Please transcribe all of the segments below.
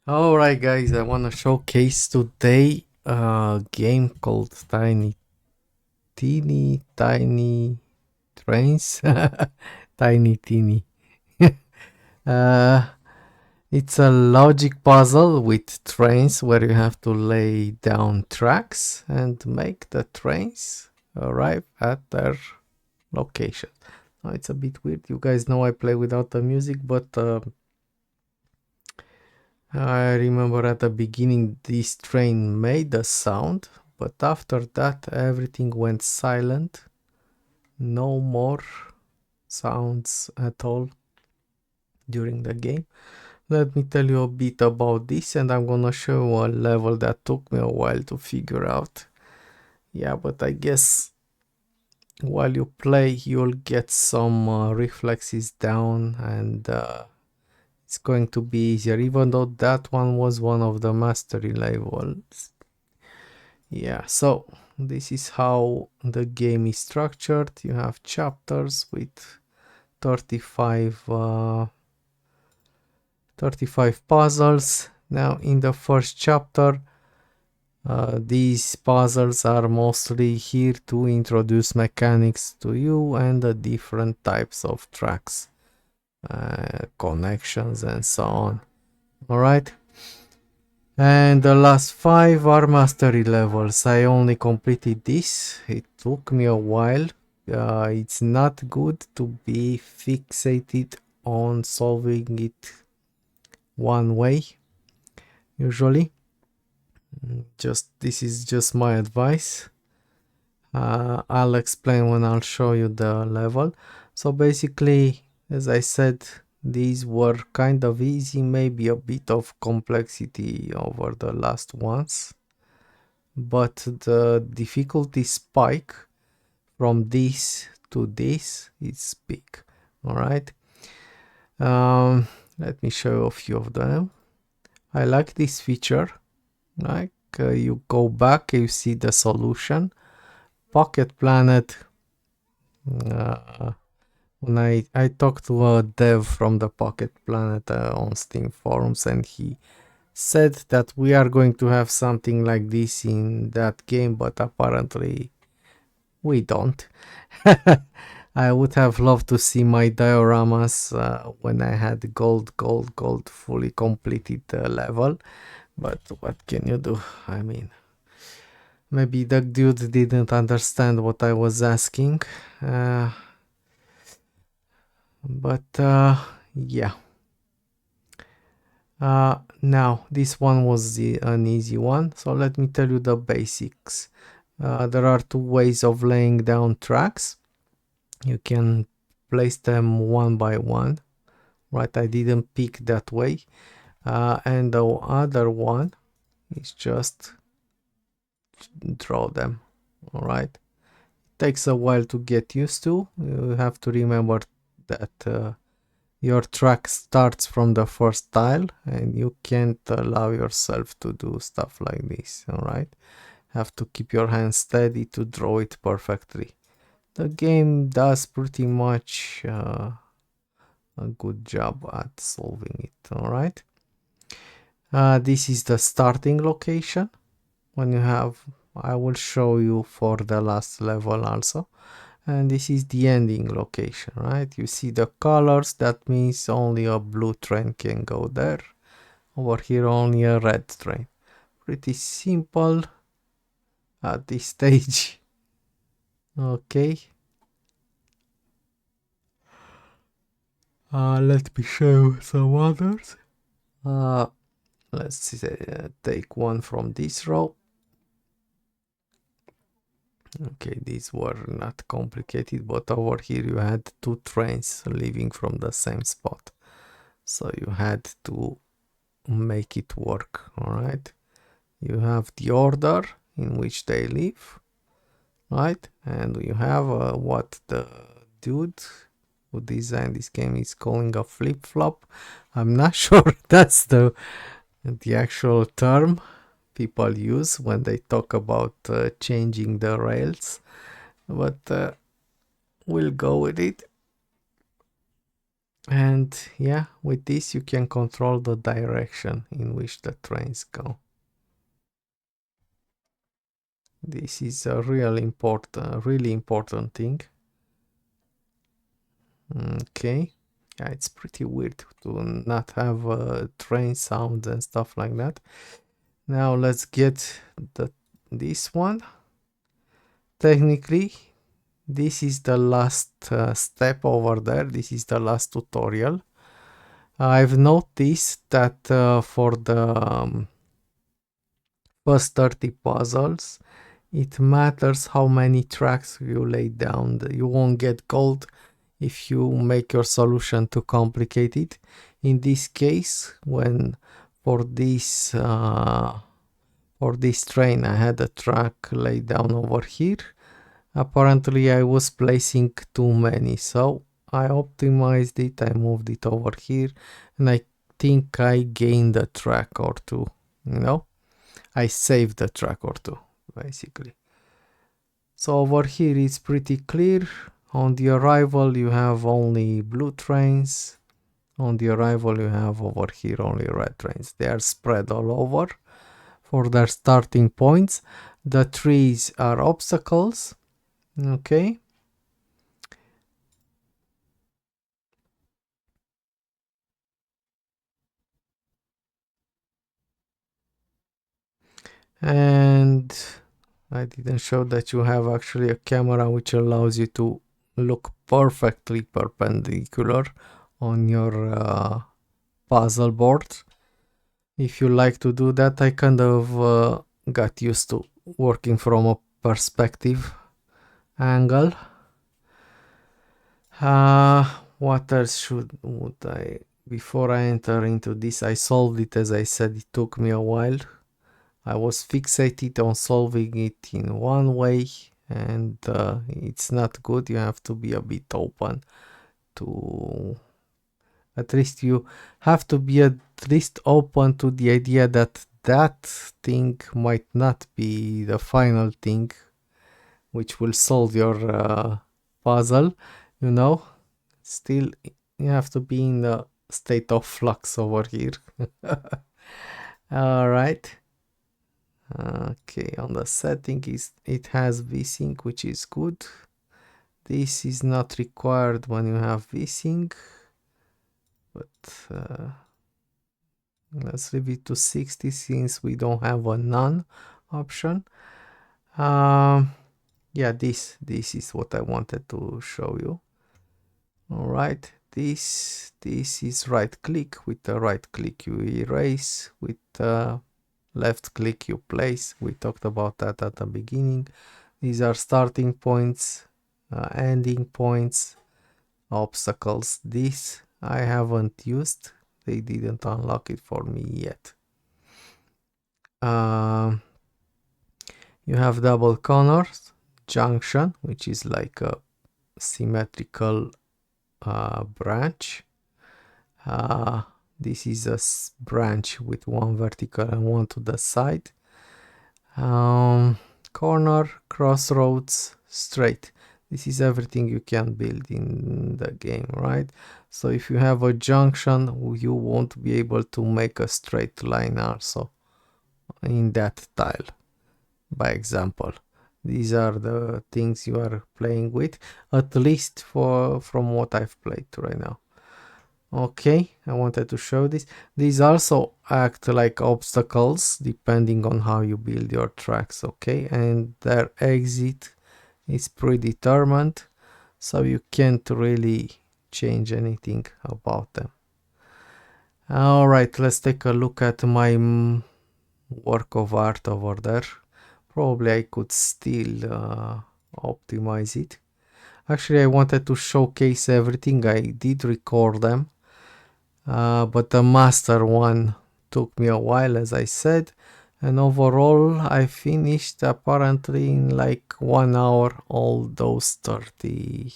Alright guys, I wanna showcase today a game called Tiny Trains. Tiny Teeny. uh, it's a logic puzzle with trains where you have to lay down tracks and make the trains arrive at their location. Now, it's a bit weird. You guys know I play without the music, but I remember at the beginning this train made a sound, but after that everything went silent. No more sounds at all during the game. Let me tell you a bit about this, and I'm gonna show you a level that took me a while to figure out. Yeah, but I guess while you play you'll get some reflexes down, and it's going to be easier, even though that one was one of the mastery levels. Yeah, so this is how the game is structured. You have chapters with 35 35 puzzles. Now in the first chapter, these puzzles are mostly here to introduce mechanics to you and the different types of tracks, connections and so on. All right. And the last 5 are mastery levels. I only completed this. It took me a while. It's not good to be fixated on solving it one way, usually. This is just my advice. I'll explain when I'll show you the level. So basically, as I said, these were kind of easy, maybe a bit of complexity over the last ones, but the difficulty spike from this to this is big. All right. Let me show you a few of them. I like this feature. Like you go back, you see the solution. Pocket Planet. Uh, when I talked to a dev from the Pocket Planet on Steam forums, and he said that we are going to have something like this in that game, but apparently we don't. I would have loved to see my dioramas when I had gold fully completed level, but what can you do? I mean, maybe the dude didn't understand what I was asking, uh, but yeah. Now this one was an easy one, so let me tell you the basics. There are two ways of laying down tracks. You can place them one by one, right? I didn't pick that way. And the other one is just draw them, all right? It takes a while to get used to. You have to remember that your track starts from the first tile, and you can't allow yourself to do stuff like this, all right? Have to keep your hands steady to draw it perfectly. The game does pretty much a good job at solving it, all right? This is the starting location. When you have, I will show you for the last level also. And this is the ending location, right? You see the colors, that means only a blue train can go there. Over here only a red train. Pretty simple at this stage. Okay. Let me show some others. Uh, let's take one from this row. Okay, these were not complicated, but over here you had two trains leaving from the same spot. So you had to make it work, all right? You have the order in which they leave, right? And you have what the dude who designed this game is calling a flip-flop. I'm not sure that's the actual term people use when they talk about changing the rails, but we'll go with it. And yeah, with this you can control the direction in which the trains go. This is a really important thing. Okay. Yeah, it's pretty weird to not have train sounds and stuff like that. Now let's get this one. Technically, this is the last step over there. This is the last tutorial. I've noticed that for the first 30 puzzles, it matters how many tracks you lay down. You won't get gold if you make your solution too complicated. In this case, when for this train I had a track laid down over here, apparently I was placing too many, so I optimized it, I moved it over here, and I think I gained a track or two, you know? I saved a track or two, basically. So over here it's pretty clear. On the arrival you have only blue trains. On the arrival you have over here only red trains. They are spread all over for their starting points. The trees are obstacles. Okay. And I didn't show that you have actually a camera which allows you to look perfectly perpendicular on your puzzle board. If you like to do that, I kind of got used to working from a perspective angle. What else would I, before I enter into this, I solved it. As I said, it took me a while. I was fixated on solving it in one way, and it's not good. You have to be a bit open to, at least you have to be at least open to the idea that that thing might not be the final thing which will solve your puzzle, you know. Still, you have to be in a state of flux over here. All right. Okay, on the setting is it has vsync, which is good. This is not required when you have vsync, but let's leave it to 60 since we don't have a none option. Yeah, this is what I wanted to show you. All right, this is right click. With the right click you erase, with left click you place. We talked about that at the beginning. These are starting points, ending points, obstacles. This I haven't used. They didn't unlock it for me yet. You have double corners, junction, which is like a symmetrical branch. This is a branch with one vertical and one to the side. Corner, crossroads, straight. This is everything you can build in the game, right? So if you have a junction, you won't be able to make a straight line also in that tile, by example. These are the things you are playing with, at least from what I've played right now. Okay, I wanted to show this. These also act like obstacles depending on how you build your tracks, okay? And their exit is predetermined, so you can't really change anything about them. All right, let's take a look at my work of art over there. Probably I could still optimize it. Actually, I wanted to showcase everything. I did record them. But the master one took me a while, as I said, and overall I finished apparently in like 1 hour all those 30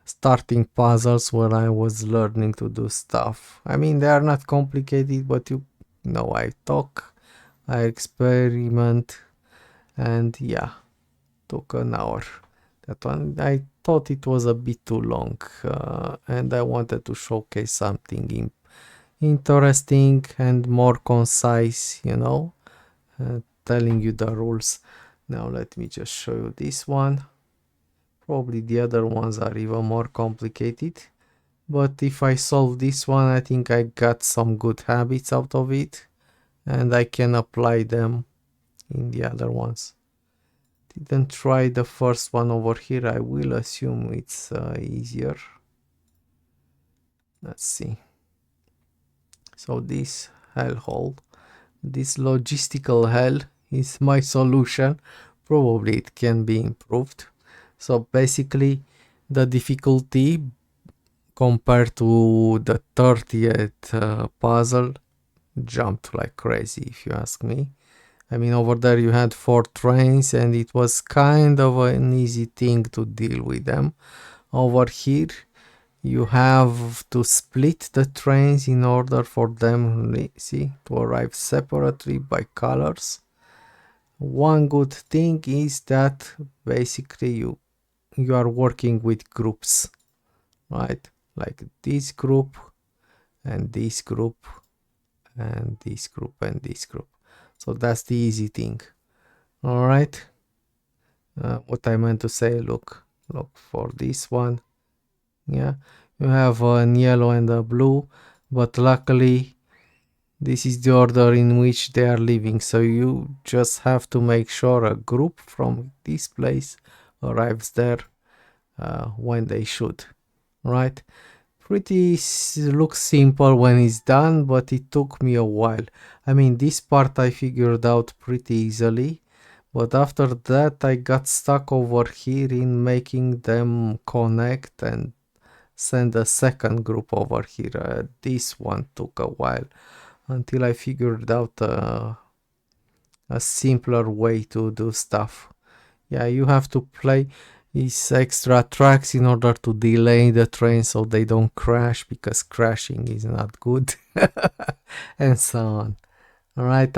starting puzzles where I was learning to do stuff. I mean, they are not complicated, but you know, I talk, I experiment, and yeah, took an hour. That one, I thought it was a bit too long, and I wanted to showcase something interesting and more concise, you know, telling you the rules. Now let me just show you this one. Probably the other ones are even more complicated, but if I solve this one, I think I got some good habits out of it, and I can apply them in the other ones. Didn't try the first one over here. I will assume it's easier. Let's see. So this hellhole, this logistical hell is my solution. Probably it can be improved. So basically the difficulty compared to the 30th puzzle jumped like crazy, if you ask me. I mean, over there you had 4 trains and it was kind of an easy thing to deal with them. Over here you have to split the trains in order for them, see, to arrive separately by colors. One good thing is that basically you are working with groups, right? Like this group and this group and this group and this group. So that's the easy thing. All right. What I meant to say, look for this one. Yeah, you have a yellow and a blue, but luckily this is the order in which they are living. So you just have to make sure a group from this place arrives there when they should, right? Pretty looks simple when it's done, but it took me a while. I mean, this part I figured out pretty easily, but after that I got stuck over here in making them connect and send a second group over here. This one took a while until I figured out a simpler way to do stuff. Yeah, you have to play these extra tracks in order to delay the train so they don't crash, because crashing is not good. And so on. All right,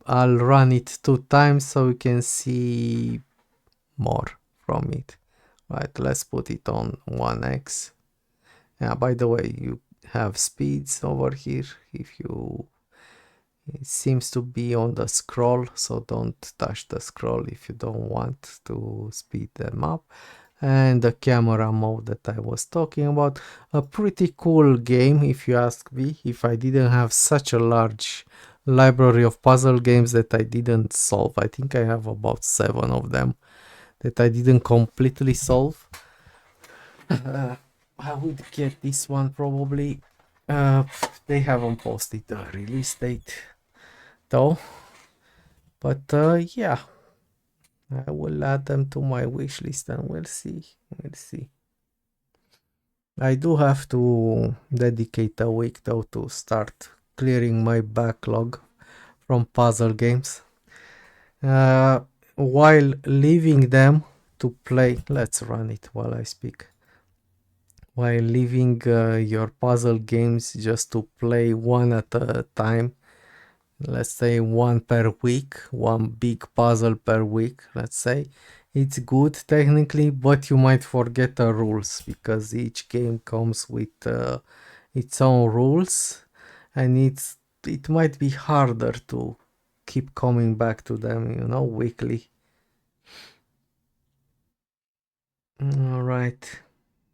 I'll run it 2 times so we can see more from it. Right, let's put it on 1x. Yeah, by the way, you have speeds over here. If you, it seems to be on the scroll, so don't touch the scroll if you don't want to speed them up. And the camera mode that I was talking about, a pretty cool game if you ask me. If I didn't have such a large library of puzzle games that I didn't solve, I think I have about 7 of them that I didn't completely solve. I would get this one probably. They haven't posted the release date though, but yeah, I will add them to my wish list and we'll see. We'll see. I do have to dedicate a week though to start clearing my backlog from puzzle games. While leaving them to play, let's run it while I speak. While leaving your puzzle games just to play one at a time, let's say one per week, one big puzzle per week, let's say, it's good technically, but you might forget the rules because each game comes with its own rules, and it might be harder to keep coming back to them, you know, weekly. All right.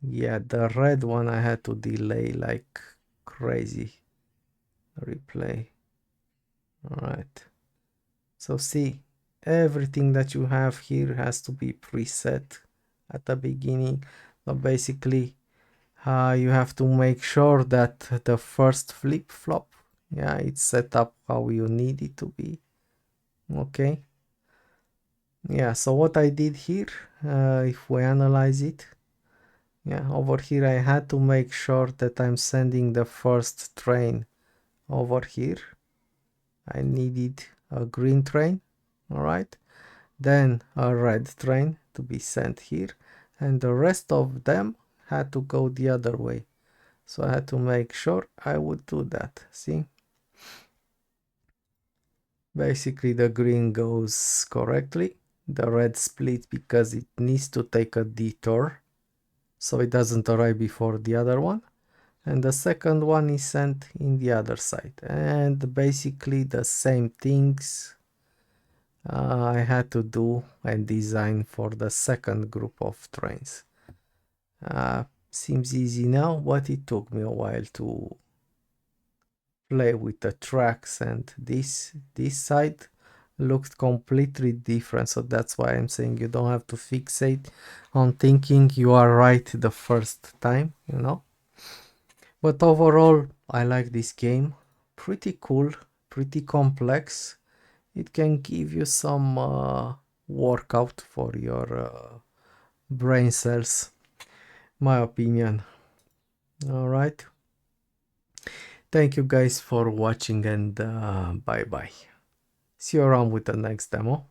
Yeah, the red one I had to delay like crazy. Replay. All right. So see, everything that you have here has to be preset at the beginning. So basically, you have to make sure that the first flip-flop, yeah, it's set up how you need it to be. Okay. Yeah, so what I did here, if we analyze it, yeah, over here I had to make sure that I'm sending the first train over here. I needed a green train, all right, then a red train to be sent here, and the rest of them had to go the other way. So I had to make sure I would do that. See, basically the green goes correctly, the red splits because it needs to take a detour, so it doesn't arrive before the other one, and the second one is sent in the other side, and basically the same things I had to do and design for the second group of trains. Seems easy now, but it took me a while to play with the tracks, and this side looked completely different, so that's why I'm saying you don't have to fixate on thinking you are right the first time, you know. But overall, I like this game. Pretty cool, pretty complex. It can give you some workout for your brain cells, my opinion. All right. Thank you guys for watching, and bye bye. See you around with the next demo.